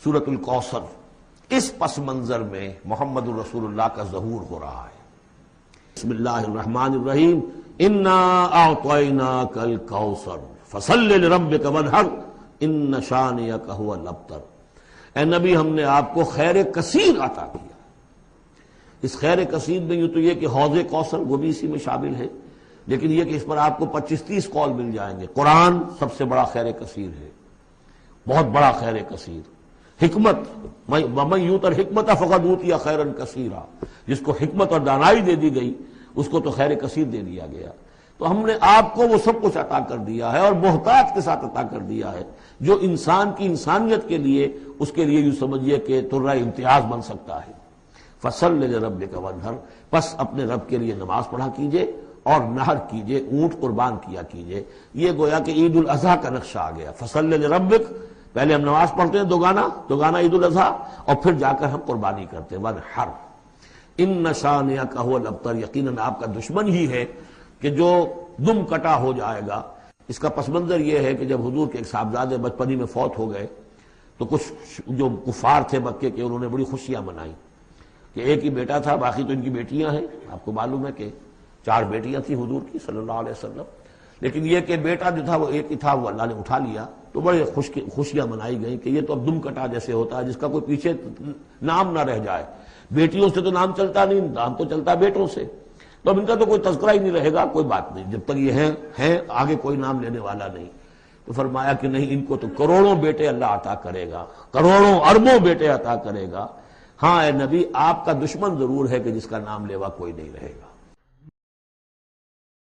سورۃ الکوثر، اس پس منظر میں محمد الرسول اللہ کا ظہور ہو رہا ہے۔ بسم اللہ الرحمن الرحیم، انا اعطیناک الکوثر فصل لربک وانحر ان شانئک ھو الابتر۔ اے نبی، ہم نے آپ کو خیر کثیر عطا کیا۔ اس خیر کثیر میں یوں تو یہ کہ حوض کوثر وہ بھی اسی میں شامل ہے، لیکن یہ کہ اس پر آپ کو 25-30 قول مل جائیں گے۔ قرآن سب سے بڑا خیر کثیر ہے، بہت بڑا خیر کثیر۔ حکمت، ومن یؤت الحکمت فقد اوتی خیرا کثیرا، جس کو حکمت اور دانائی دے دی گئی اس کو تو خیر کثیر دے دیا گیا۔ تو ہم نے آپ کو وہ سب کچھ عطا کر دیا ہے، اور محتاج کے ساتھ عطا کر دیا ہے، جو انسان کی انسانیت کے لیے، اس کے لیے یوں سمجھیے کہ ترہ امتیاز بن سکتا ہے۔ فصل لربک وانحر، پس اپنے رب کے لیے نماز پڑھا کیجئے اور نحر کیجئے، اونٹ قربان کیا کیجئے۔ یہ گویا کہ عید الاضحیٰ کا نقشہ آ گیا۔ فصل لربک، پہلے ہم نماز پڑھتے ہیں دوگانا عید الاضحیٰ، اور پھر جا کر ہم قربانی کرتے ہیں۔ وانحر ان شانئک ھو الابتر، یقیناً آپ کا دشمن ہی ہے کہ جو دم کٹا ہو جائے گا۔ اس کا پس منظر یہ ہے کہ جب حضور کے ایک صاحبزادے بچپنی میں فوت ہو گئے تو کچھ جو کفار تھے مکے کے، انہوں نے بڑی خوشیاں منائیں کہ ایک ہی بیٹا تھا، باقی تو ان کی بیٹیاں ہیں۔ آپ کو معلوم ہے کہ 4 بیٹیاں تھیں حضور کی صلی اللہ علیہ وسلم، لیکن یہ کہ بیٹا جو تھا وہ ایک ہی تھا، وہ اللہ نے اٹھا لیا۔ تو بڑے خوشیاں منائی گئیں کہ یہ تو اب دم کٹا جیسے ہوتا ہے، جس کا کوئی پیچھے نام نہ رہ جائے۔ بیٹیوں سے تو نام چلتا نہیں، نام تو چلتا بیٹوں سے، تو اب ان کا تو کوئی تذکرہ ہی نہیں رہے گا۔ کوئی بات نہیں، جب تک یہ ہیں آگے کوئی نام لینے والا نہیں۔ تو فرمایا کہ نہیں، ان کو تو کروڑوں بیٹے اللہ عطا کرے گا، کروڑوں اربوں بیٹے عطا کرے گا۔ ہاں اے نبی، آپ کا دشمن ضرور ہے کہ جس کا نام لیوا کوئی نہیں رہے گا۔